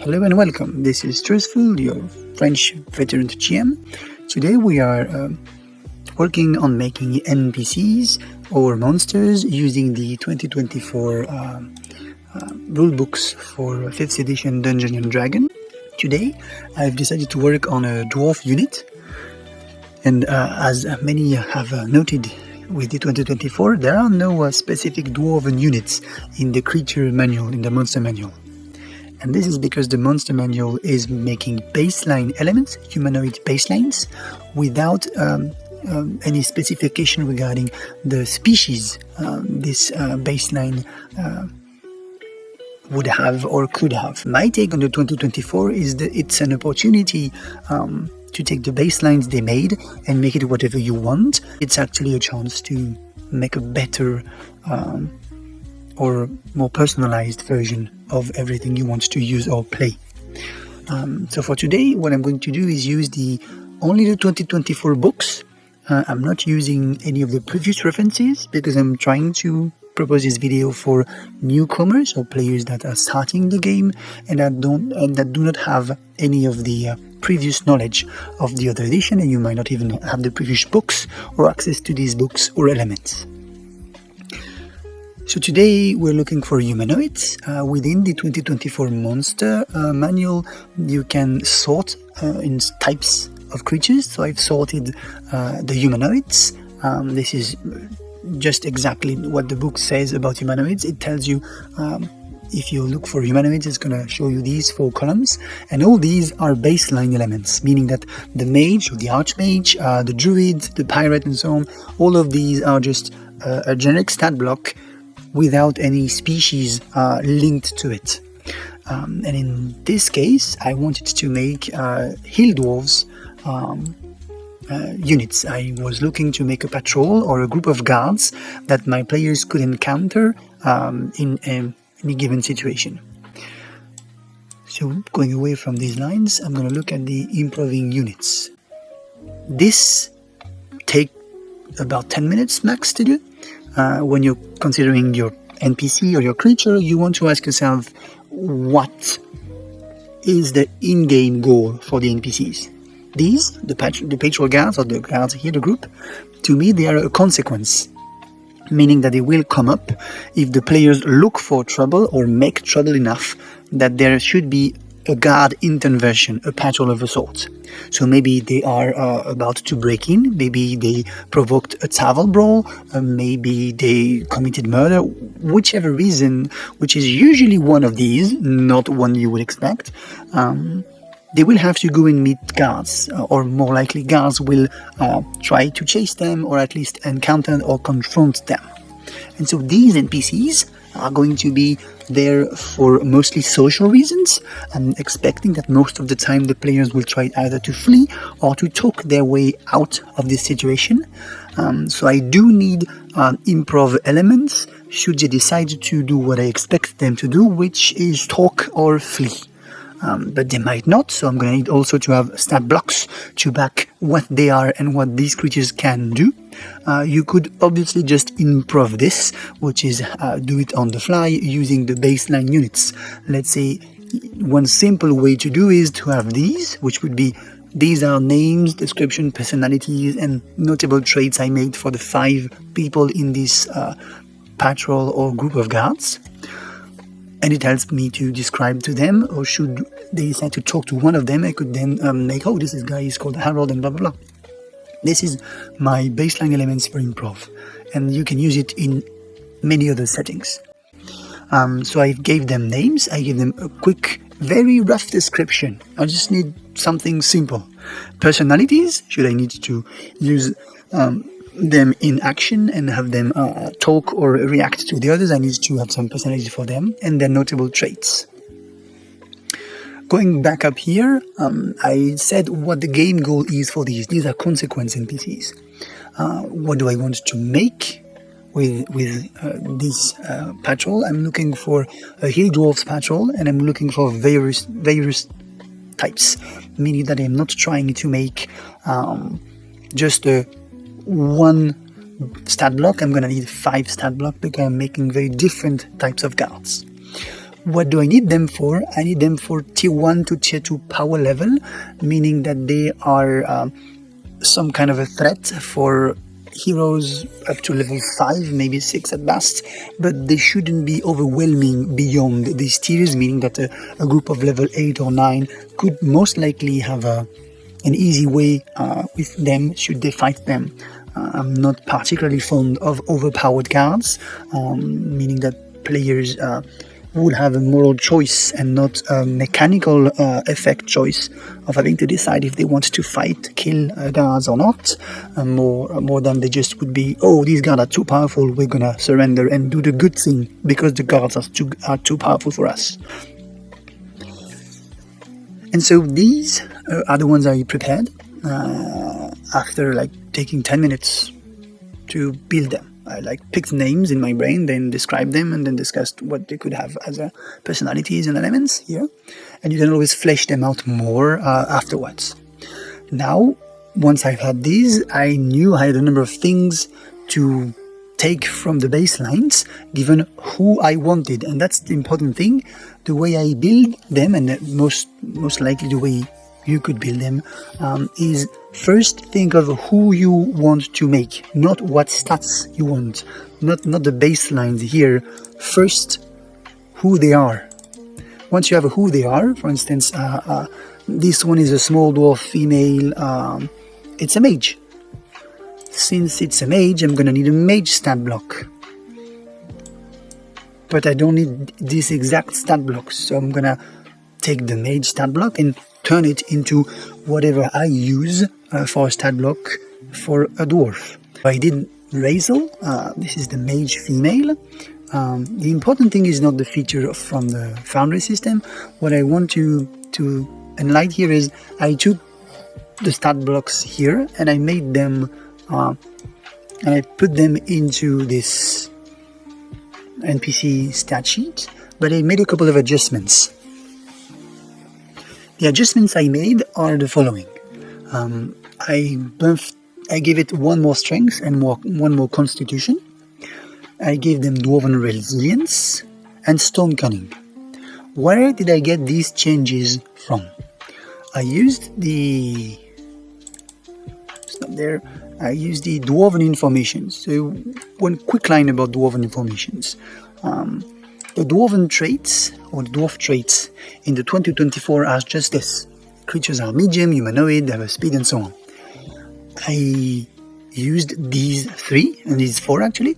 Hello and welcome. This is Truthful, your French veteran GM. Today we are working on making NPCs or monsters using the 2024 rulebooks for 5th edition Dungeons & Dragons. Today I've decided to work on a dwarf unit, and as many have noted with the 2024, there are no specific dwarven units in the creature manual, in the monster manual. And this is because the monster manual is making baseline elements, humanoid baselines, without any specification regarding the species this baseline would have or could have. My take on the 2024 is that it's an opportunity to take the baselines they made and make it whatever you want. It's actually a chance to make a better or more personalized version of everything you want to use or play. So for today, what I'm going to do is use only the 2024 books. I'm not using any of the previous references because I'm trying to propose this video for newcomers or players that are starting the game and that do not have any of the previous knowledge of the other edition, and you might not even have the previous books or access to these books or elements. So today we're looking for humanoids. Within the 2024 monster manual, you can sort in types of creatures. So I've sorted the humanoids. This is just exactly what the book says about humanoids. It tells you if you look for humanoids, it's going to show you these 4 columns. And all these are baseline elements, meaning that the mage or the archmage, the druid, the pirate and so on, all of these are just a generic stat block without any species linked to it. And in this case, I wanted to make hill dwarves units. I was looking to make a patrol or a group of guards that my players could encounter in any given situation. So going away from these lines, I'm going to look at the improving units. This takes about 10 minutes max to do. When you're considering your NPC or your creature, you want to ask yourself, what is the in-game goal for the NPCs? These, the patrol guards or the guards here, the group, to me they are a consequence, meaning that they will come up if the players look for trouble or make trouble enough that there should be a guard intervention, a patrol of a sort. So maybe they are about to break in, maybe they provoked a tavern brawl, maybe they committed murder, whichever reason, which is usually one of these, not one you would expect. They will have to go and meet guards, or more likely guards will try to chase them or at least encounter or confront them. And so these NPCs are going to be there for mostly social reasons. I'm expecting that most of the time the players will try either to flee or to talk their way out of this situation. So I do need improv elements should they decide to do what I expect them to do, which is talk or flee. But they might not, so I'm going to need also to have stat blocks to back what they are and what these creatures can do. You could obviously just improv this, which is do it on the fly using the baseline units. Let's say one simple way to do is to have these, which would be, these are names, description, personalities, and notable traits I made for the 5 people in this patrol or group of guards. And it helps me to describe to them, or should they decide to talk to one of them, I could then make, oh, this guy is called Harold and blah, blah, blah. This is my baseline elements for improv, and you can use it in many other settings. So I gave them names, I gave them a quick, very rough description. I just need something simple. Personalities, should I need to use them in action and have them talk or react to the others, I need to have some personality for them, and their notable traits. Going back up here, I said what the game goal is for these. These are consequence NPCs. What do I want to make with this patrol? I'm looking for a hill dwarves patrol, and I'm looking for various types, meaning that I'm not trying to make just a one stat block. I'm going to need 5 stat blocks because I'm making very different types of guards. What do I need them for? I need them for tier 1 to tier 2 power level, meaning that they are some kind of a threat for heroes up to level 5, maybe 6 at best, but they shouldn't be overwhelming beyond these tiers, meaning that a group of level 8 or 9 could most likely have an easy way with them should they fight them. I'm not particularly fond of overpowered cards, meaning that players would have a moral choice and not a mechanical effect choice of having to decide if they want to fight, kill guards or not, more than they just would be, oh, these guards are too powerful, we're gonna surrender and do the good thing because the guards are too powerful for us. And so these are the ones I prepared after like taking 10 minutes to build them. I picked names in my brain, then described them, and then discussed what they could have as personalities and elements here. And you can always flesh them out more afterwards. Now, once I've had these, I knew I had a number of things to take from the baselines, given who I wanted. And that's the important thing. The way I build them, and most likely the way you could build them, is first think of who you want to make, not what stats you want, not the baselines here. First, who they are. Once you have who they are, for instance, this one is a small dwarf female, it's a mage. Since it's a mage, I'm gonna need a mage stat block. But I don't need this exact stat block, so I'm gonna take the mage stat block and turn it into whatever I use for a stat block for a dwarf. I did Razel, this is the mage female. The important thing is not the feature from the Foundry system. What I want to enlighten here is I took the stat blocks here and I made them and I put them into this NPC stat sheet, but I made a couple of adjustments. The adjustments I made are the following. I gave it one more strength and one more constitution. I gave them dwarven resilience and stone cunning. Where did I get these changes from? I used the dwarven information. So one quick line about dwarven informations. The dwarven traits, or the dwarf traits, in the 2024 are just this. Creatures are medium, humanoid, they have a speed, and so on. I used these 3, and these 4 actually.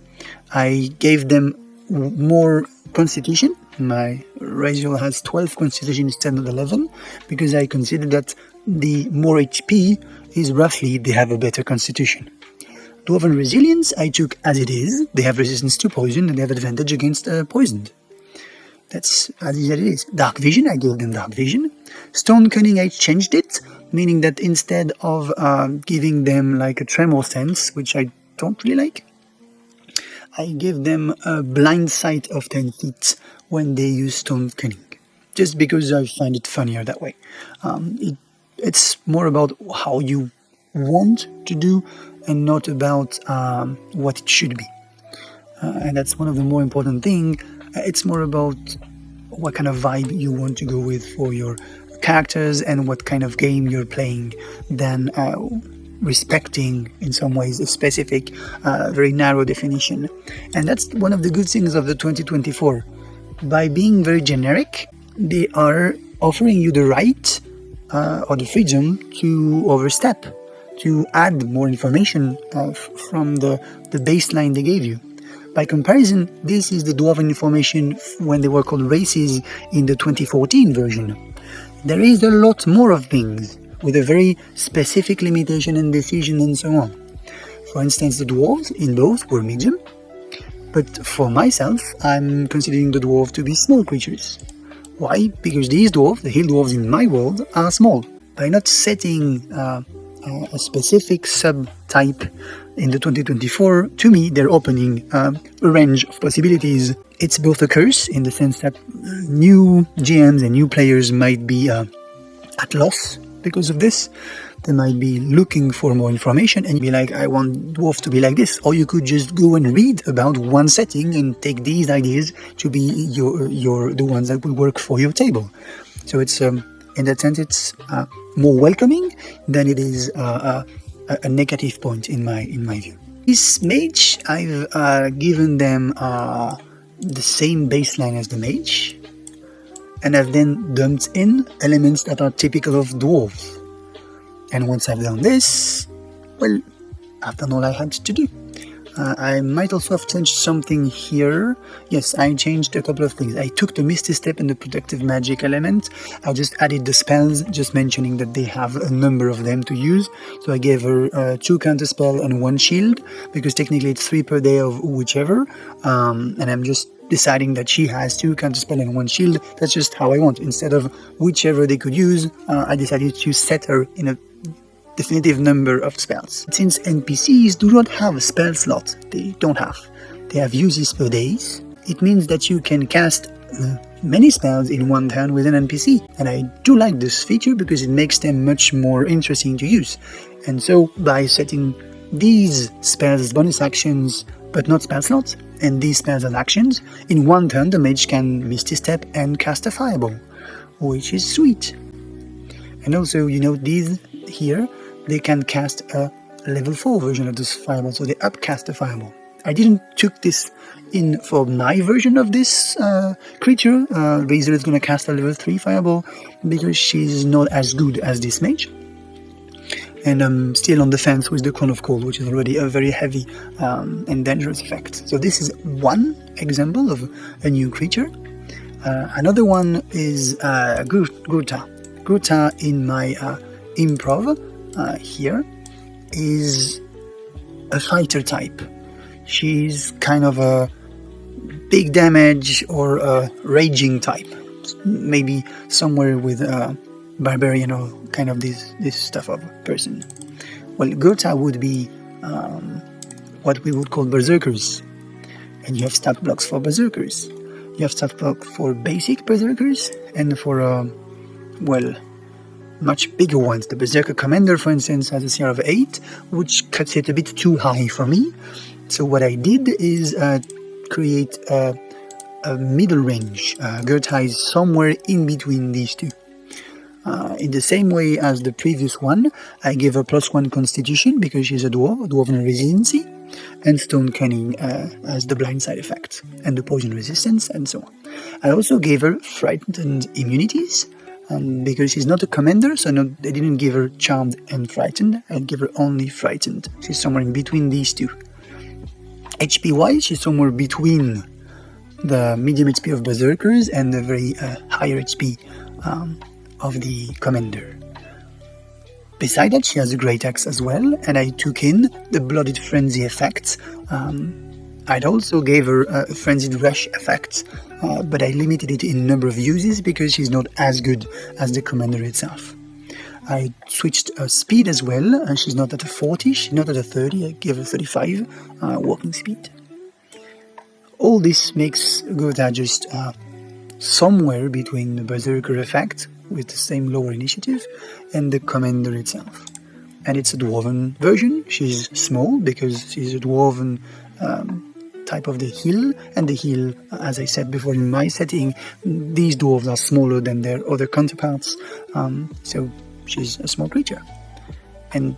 I gave them more constitution. My Raziel has 12 constitution instead of 11, because I consider that the more HP is roughly they have a better constitution. Dwarven resilience I took as it is. They have resistance to poison and they have advantage against poisoned. That's as it is. Dark vision, I gave them dark vision. Stone cunning, I changed it, meaning that instead of giving them like a tremor sense, which I don't really like, I gave them a blind sight of 10 feet when they use stone cunning, just because I find it funnier that way. It's more about how you want to do and not about what it should be. And that's one of the more important things. It's more about what kind of vibe you want to go with for your characters and what kind of game you're playing than respecting in some ways a specific, very narrow definition. And that's one of the good things of the 2024. By being very generic, they are offering you the right or the freedom to overstep, to add more information from the baseline they gave you. By comparison, this is the dwarven information when they were called races in the 2014 version. There is a lot more of things with a very specific limitation and decision and so on. For instance, the dwarves in both were medium, but for myself, I'm considering the dwarf to be small creatures. Why? Because these dwarves, the hill dwarves in my world, are small. By not setting a specific subtype in the 2024, to me, they're opening a range of possibilities. It's both a curse in the sense that new GMs and new players might be at loss because of this, they might be looking for more information and be like, I want dwarf to be like this. Or you could just go and read about one setting and take these ideas to be the ones that will work for your table. So it's in that sense, it's more welcoming than it is a negative point in my view. This mage, I've given them the same baseline as the mage, and I've then dumped in elements that are typical of dwarves. And once I've done this, well, I've done all I had to do. I might also have changed something here. Yes, I changed a couple of things. I took the Misty Step and the Protective Magic element. I just added the spells, just mentioning that they have a number of them to use. So I gave her 2 counterspell and 1 shield, because technically it's 3 per day of whichever. And I'm just deciding that she has 2 counterspell and 1 shield. That's just how I want. Instead of whichever they could use, I decided to set her in a definitive number of spells. Since NPCs do not have a spell slot, they have uses per days, it means that you can cast many spells in one turn with an NPC. And I do like this feature because it makes them much more interesting to use. And so by setting these spells as bonus actions but not spell slots, and these spells as actions, in one turn the mage can Misty Step and cast a Fireball, which is sweet. And also, you know, these here, they can cast a level 4 version of this Fireball, so they upcast the Fireball. I didn't took this in for my version of this creature. Razor is going to cast a level 3 Fireball because she's not as good as this mage. And I'm still on the fence with the Crown of Cold, which is already a very heavy and dangerous effect. So this is one example of a new creature. Another one is Gruta. Gruta in my improv here is a fighter type. She's kind of a big damage or a raging type, maybe somewhere with a barbarian or kind of this stuff of person. Well, Gruta would be what we would call berserkers, and you have stat blocks for berserkers. You have stat block for basic berserkers and for well, much bigger ones. The Berserker Commander, for instance, has a CR of 8, which cuts it a bit too high for me. So what I did is create a middle range. Gerta is somewhere in between these two. In the same way as the previous one, I gave her +1 Constitution because she's a Dwarven Resiliency, and Stone Cunning as the blind side effect, and the Poison Resistance, and so on. I also gave her Frightened Immunities, because she's not a commander, so they didn't give her Charmed and Frightened. I gave her only Frightened. She's somewhere in between these two. HP-wise, she's somewhere between the medium HP of Berserkers and the very higher HP of the commander. Beside that, she has a Great Axe as well, and I took in the Blooded Frenzy effects. I'd also gave her a Frenzied Rush effect, but I limited it in number of uses because she's not as good as the commander itself. I switched her speed as well, and she's not at a 40, she's not at a 30, I gave her 35 walking speed. All this makes Gerta just somewhere between the Berserker effect, with the same lower initiative, and the commander itself. And it's a Dwarven version. She's small because she's a Dwarven type of the hill, and the hill, as I said before in my setting, these dwarves are smaller than their other counterparts, so she's a small creature. And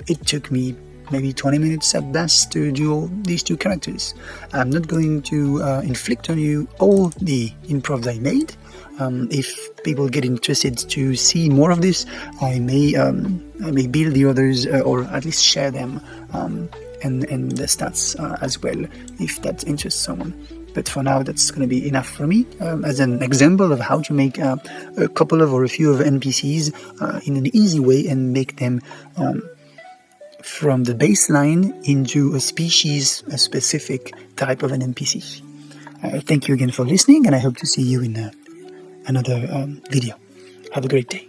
it took me maybe 20 minutes at best to do all these two characters. I'm not going to inflict on you all the improvs I made. If people get interested to see more of this, I may build the others or at least share them and the stats as well, if that interests someone. But for now, that's going to be enough for me as an example of how to make a couple of or a few of NPCs in an easy way and make them from the baseline into a species, a specific type of an NPC. Thank you again for listening, and I hope to see you in another video. Have a great day.